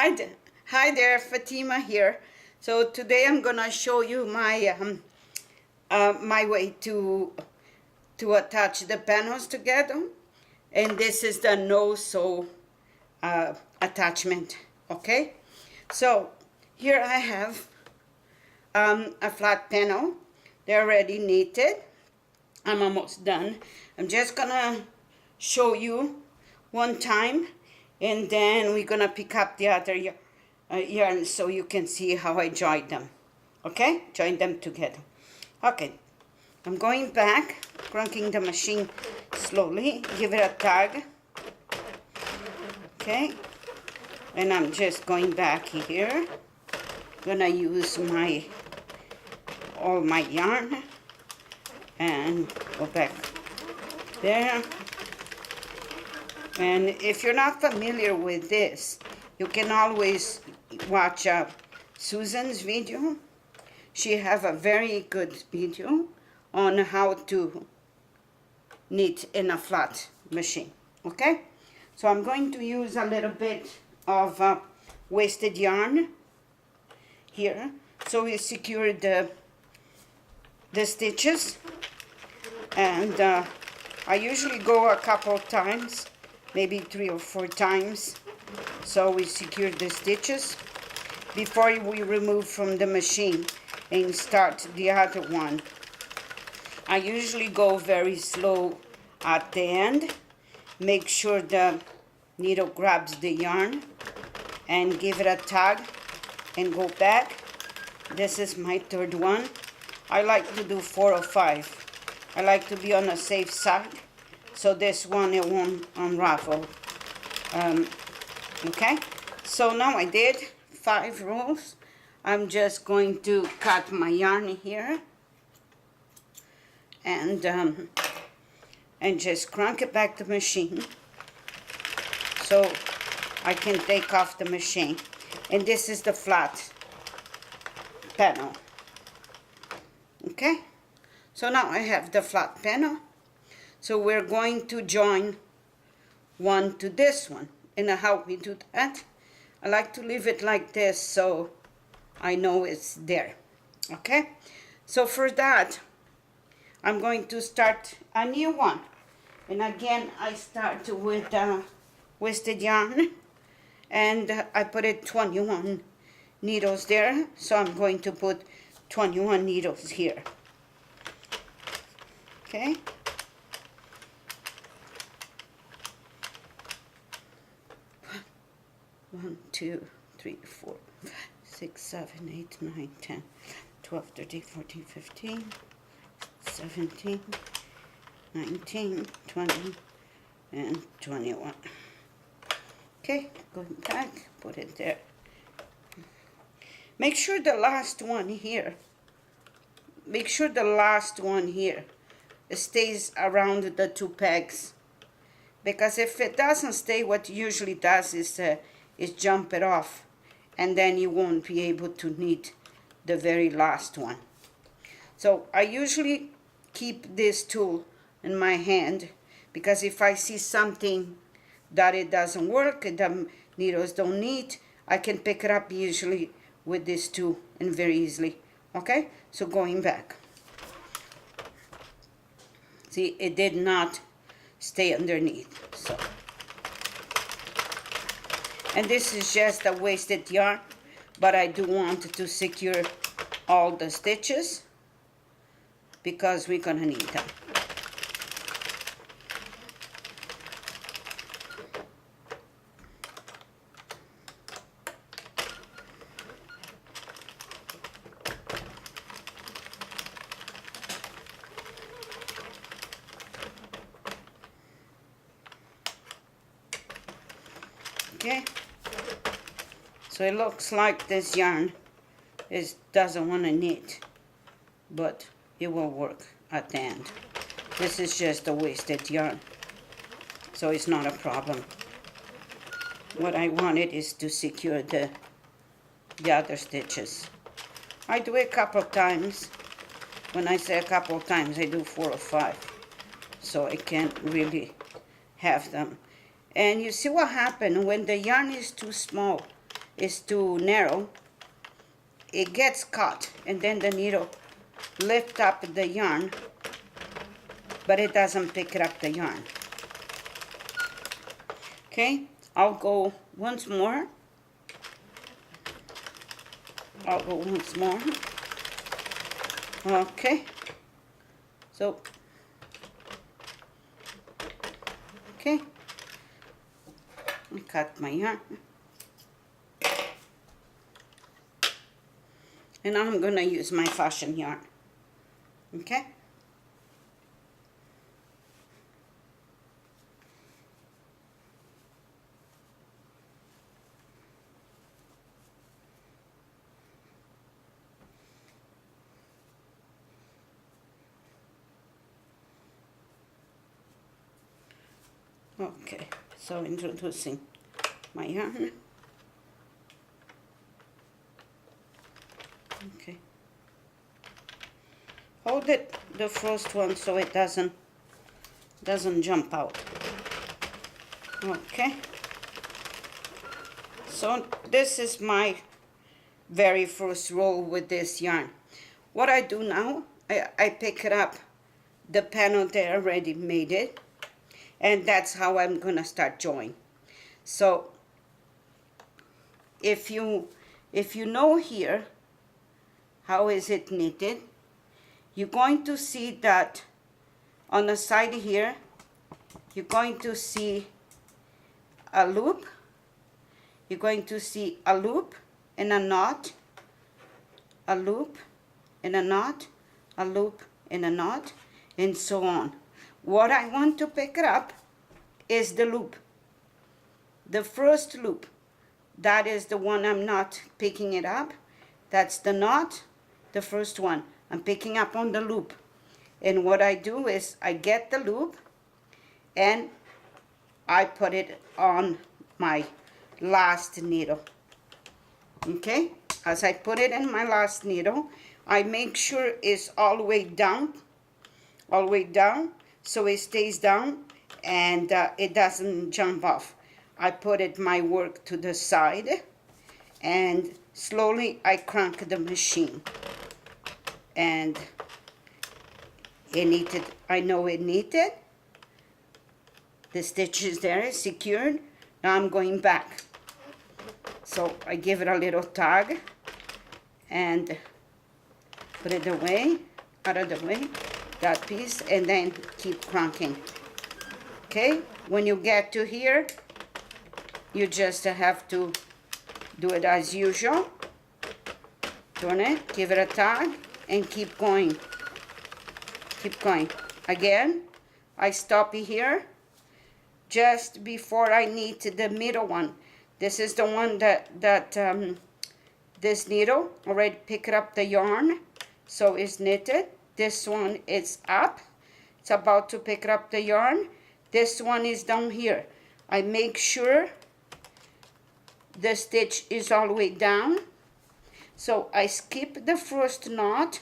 Hi there, Fatima here. So today I'm gonna show you my way to attach the panels together, and this is the no-sew attachment. Okay, so here I have a flat panel. They're already knitted. I'm almost done. I'm just gonna show you one time, and then we're gonna pick up the other yarn so you can see how I join them. Okay, join them together. Okay, I'm going back, cranking the machine slowly, give it a tug. Okay, and I'm just going back here. Gonna use all my yarn and go back there. And if you're not familiar with this, you can always watch Susan's video. She have a very good video on how to knit in a flat machine. Okay, so I'm going to use a little bit of wasted yarn here, so we secure the stitches. And I usually go a couple times, maybe 3 or 4 times, so we secure the stitches before we remove from the machine and start the other one. I usually go very slow at the end, make sure the needle grabs the yarn and give it a tug and go back. This is my third one. I like to do 4 or 5. I like to be on the safe side, so this one it won't unravel. Okay, so now I did 5 rows. I'm just going to cut my yarn here and just crank it back to the machine so I can take off the machine. And this is the flat panel. Okay, so now I have the flat panel. So we're going to join one to this one. And how we do that, I like to leave it like this so I know it's there. Okay, so for that I'm going to start a new one. And again, I start with wasted yarn, and I put it 21 needles there, so I'm going to put 21 needles here. Okay, 1, 2, 3, 4, 5, 6, 7, 8, 9, 10, 12, 13, 14, 15, 17, 19, 20, and 21. Okay, going back, put it there. Make sure the last one here, stays around the 2 pegs. Because if it doesn't stay, what it usually does is jump it off, and then you won't be able to knit the very last one. So I usually keep this tool in my hand, because if I see something that it doesn't work, the needles don't knit, I can pick it up usually with this tool and very easily. Okay, so going back, see, it did not stay underneath. So, and this is just a wasted yarn, but I do want to secure all the stitches because we're gonna need them. Okay, so it looks like this yarn doesn't want to knit, but it will work at the end. This is just a wasted yarn, so it's not a problem. What I wanted is to secure the other stitches. I do it a couple times. When I say a couple times, I do 4 or 5, so I can't really have them. And you see what happens when the yarn is too small, is too narrow, it gets caught, and then the needle lift up the yarn, but it doesn't pick up the yarn. Okay, I'll go once more. I'll go once more. Okay, so, okay, I cut my yarn. And now I'm going to use my fashion yarn. Okay? Okay, so introducing my yarn. Okay. Hold it, the first one, so it doesn't jump out. Okay. So this is my very first roll with this yarn. What I do now, I pick it up, the panel that I already made it, and that's how I'm gonna start drawing. So if you know here how is it knitted, you're going to see that on the side here, you're going to see a loop, you're going to see a loop and a knot, a loop and a knot, a loop and a knot, and so on. What I want to pick it up is the loop, the first loop. That is the one I'm not picking it up. That's the knot, the first one. I'm picking up on the loop. And what I do is I get the loop and I put it on my last needle. Okay? As I put it in my last needle, I make sure it's all the way down, so it stays down and it doesn't jump off. I put my work to the side and slowly I crank the machine. And it knitted, I know it knitted. The stitch is there, secured. Now I'm going back. So I give it a little tug and put it away, out of the way, that piece, and then keep cranking. Okay, when you get to here, you just have to do it as usual. Turn it, give it a tug, and keep going. Keep going. Again, I stop here just before I knit the middle one. This is the one that this needle already picked up the yarn, so it's knitted. This one is up. It's about to pick up the yarn. This one is down here. I make sure the stitch is all the way down. So I skip the first knot.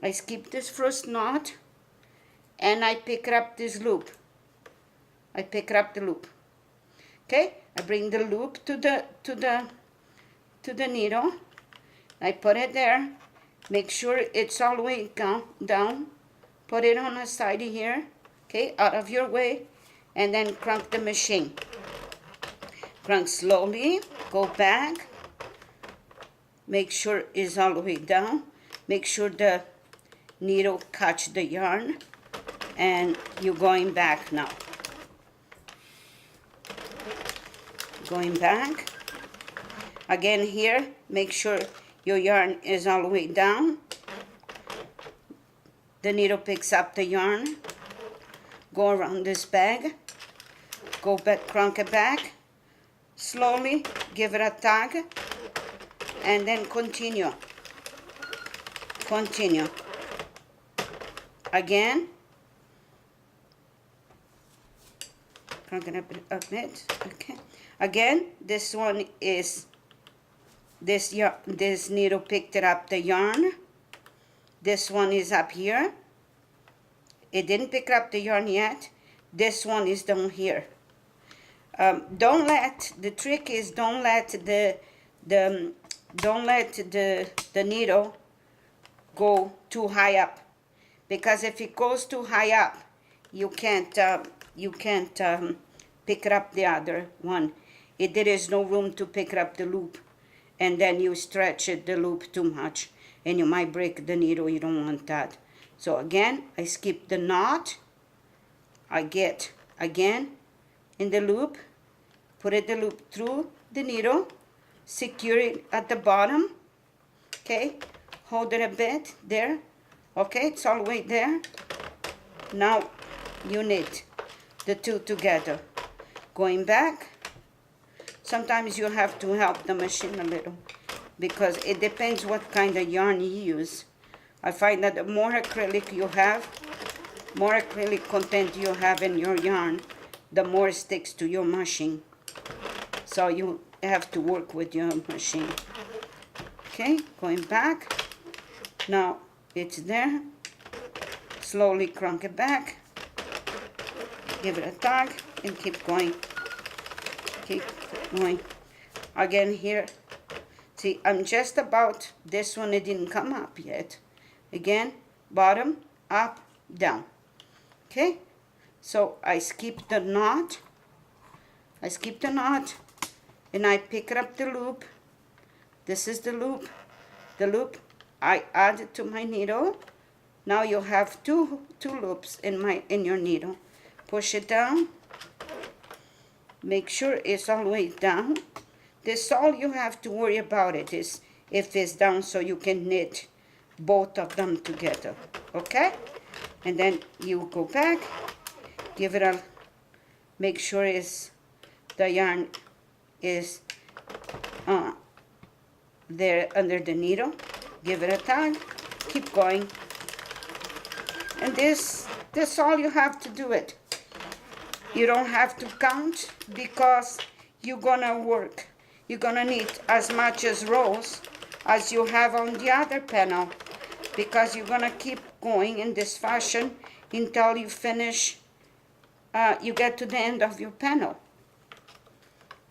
I skip this first knot and I pick up this loop. I pick up the loop. Okay? I bring the loop to the needle. I put it there. Make sure it's all the way down. Put it on the side here. Okay? Out of your way. And then crank the machine. Crank slowly. Go back. Make sure it's all the way down. Make sure the needle catch the yarn. And you're going back now. Going back. Again here, make sure your yarn is all the way down. The needle picks up the yarn. Go around this bag. Go back, crank it back. Slowly, give it a tug. And then continue. Continue. Again. Crank it up a bit. Okay. Again, this one is this needle picked it up the yarn. This one is up here. It didn't pick up the yarn yet. This one is down here. The trick is don't let the needle go too high up, because if it goes too high up, you can't pick up the other one. There is no room to pick up the loop, and then you stretch the loop too much, and you might break the needle. You don't want that. So again, I skip the knot. I get again in the loop, put the loop through the needle, secure it at the bottom, okay, hold it a bit there, okay, it's all the way there. Now you knit the two together, going back. Sometimes you have to help the machine a little, because it depends what kind of yarn you use. I find that the more acrylic you have, more acrylic content you have in your yarn, the more it sticks to your machine. So you have to work with your machine. Okay, going back. Now it's there. Slowly crank it back. Give it a tug and keep going. Keep going. Again here. See, I'm just about, this one it didn't come up yet. Again, bottom, up, down. Okay, so I skip the knot. And I pick up the loop. This is the loop. The loop I add it to my needle. Now you have two loops in your needle. Push it down. Make sure it's all the way down. This all you have to worry about it is if it's down, so you can knit both of them together. Okay? And then you go back, give it a, make sure the yarn is there under the needle. Give it a tug, keep going. And this all you have to do it. You don't have to count, because you're gonna work. You're gonna knit as much as rows as you have on the other panel, because you're gonna keep going in this fashion until you finish, you get to the end of your panel.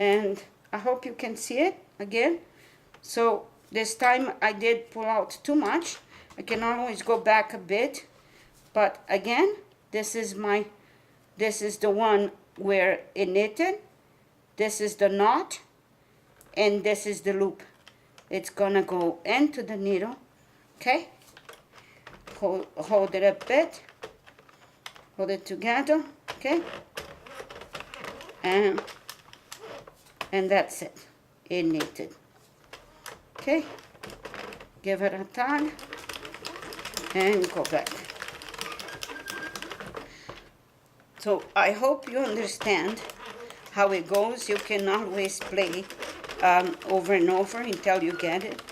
And I hope you can see it again. So this time I did pull out too much. I can always go back a bit, but again, this is the one where it knitted. This is the knot, and this is the loop. It's gonna go into the needle. Okay, hold it a bit, hold it together. Okay, and that's it. It knitted. Okay, give it a tug and go back. So I hope you understand how it goes. You can always play over and over until you get it.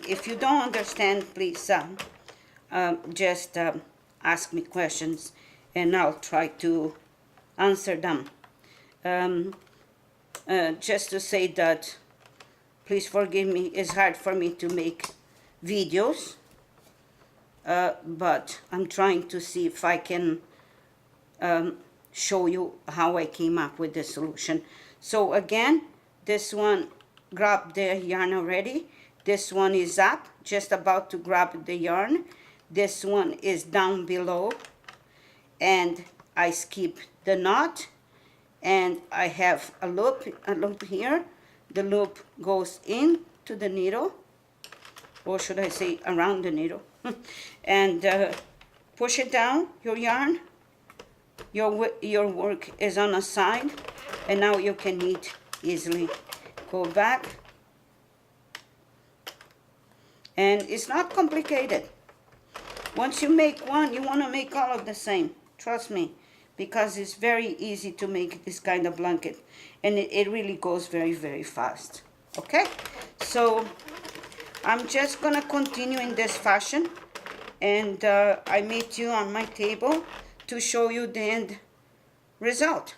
If you don't understand, please just ask me questions, and I'll try to answer them. Just to say that, please forgive me, it's hard for me to make videos, but I'm trying to see if I can show you how I came up with the solution. So again, this one grabbed the yarn already. This one is up, just about to grab the yarn. This one is down below, and I skip the knot, and I have a loop here. The loop goes into the needle, or should I say around the needle, and push it down, your yarn. Your work is on a side, and now you can knit easily. Go back, and it's not complicated. Once you make one, you want to make all of the same. Trust me, because it's very easy to make this kind of blanket, and it really goes very, very fast. Okay, so I'm just gonna continue in this fashion, and I meet you on my table to show you the end result.